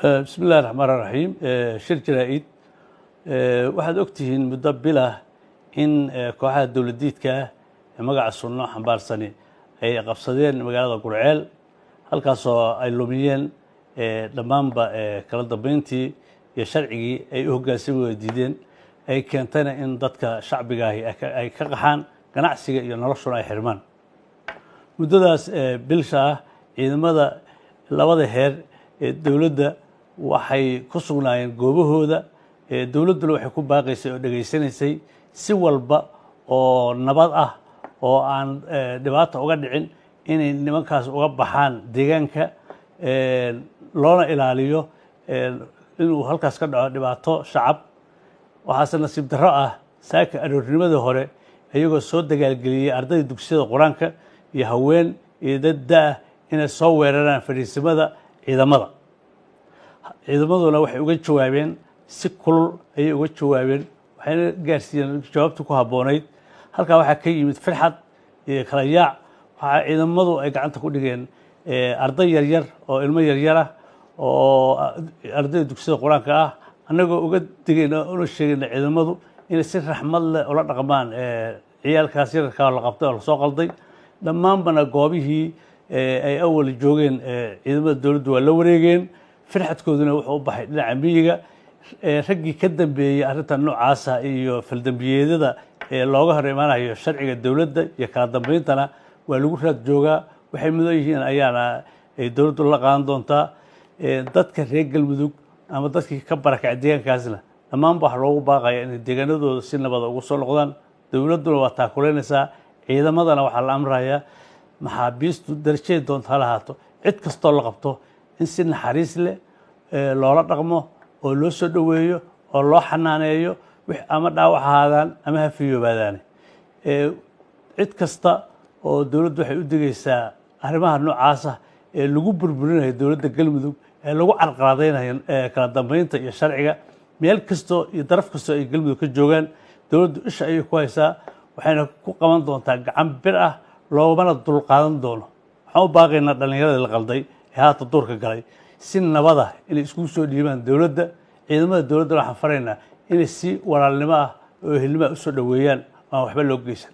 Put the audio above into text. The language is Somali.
بسم الله الرحمن الرحيم shir jaraa'id waxaad ogtihiin muddo bilah in kooxaha dowladiidka ee magaca sunno xambaarsani ay qabsadeen magaalada Gurceel halkaasoo ay lumiyeen dhammaanba kala dambeyntii iyo sharcigii ay u hoggaansamay diideen ay keentayna in dadka shacbiga ay ka qaxaan ganacsiga iyo noloshooda ay xirmaan muddadaas bilsha ah ciidamada labada heer ee dowladda waxay ku sugnaayeen goobahooda dowladduna waxay ku baaqaysay oo dhageysanaysay si walba oo nabad ah oo aan dhibaato uga dhicin inay nimankaas uga baxaan deegaanka loona ilaaliyo inuu halkaas ka dhaco dhibaato shacab waxaase nasiib darro ah saaka aroornimadii hore iyagoo soo dagaalgeliyey ardayda dugsiyada qur-aanka iyo haween iyo dad da-ah inay soo weeraraan fadhiisimada ciidamada ciidamaduna waxay uga jawaabeen si kulul ayay uga jawaabeen waxayna gaarsiiyeen jawaabta ku habboonayd halkaa waxaa ka yimid firxad iyo kala yaac waxaa ciidamadu ay gacanta ku dhigeen arday yaryar oo ilmo yaryar ah oo ardayda dugsiyada qur-aanka ah annagoo uga digayna una sheegayna ciidamadu inay si raxmad leh ula dhaqmaan ciyaalkaas yararkaa la qabtay oo lasoo qalday dhammaanbana goobihii ay awal joogeen ciidamada dowladdu waa la wareegeen firxadkooduna wuxuu u baxay dhinaca miyiga raggii ka dambeeyey arrinta noocaasa iyo faldambiyeedyada looga hor imaanayo sharciga dowladda iyo kala dambeyntana waa lagu raad joogaa waxay mudan yihiin ayaana ay dowladdu la qaadan doontaa dadka reer galmudug ama dadkii ka barakacay deegaankaasna dhammaanba waxa loogu baaqaya inay deegaanadooda si nabada ugu soo noqdaan dowladduna waa taakuleynaysaa ciidamadana waxaa la amrayaa maxaabiistu darajaday doonta ha lahaato cid kastoo la qabto in si naxariis leh loola dhaqmo oo loo soo dhoweeyo oo loo xanaaneeyo ama dhaawac ahaadaan ama ha fiyoobaadaane cid kasta oo dowladdu waxay u digaysaa arrimaha noocaasa ee lagu burburinayo dowladda galmudug ee lagu carqaladaynayo kala dambeynta iyo sharciga meel kastoo iyo daraf kastoo ay galmudug ka joogaan dowladdu isha ayay ku haysaa waxayna ku qaban doontaa gacan bir ah loomana dulqaadan doono waxaan u baaqaynaa dhallinyaradii la qalday ee haata duurka galay si nabada inay iskugu soo dhiibaan dowladda ciidamada dowladdana waxaan faraynaa inay si walaalnimo ah oo ehelnimo ah u soo dhoweeyaan aan waxba loo geysan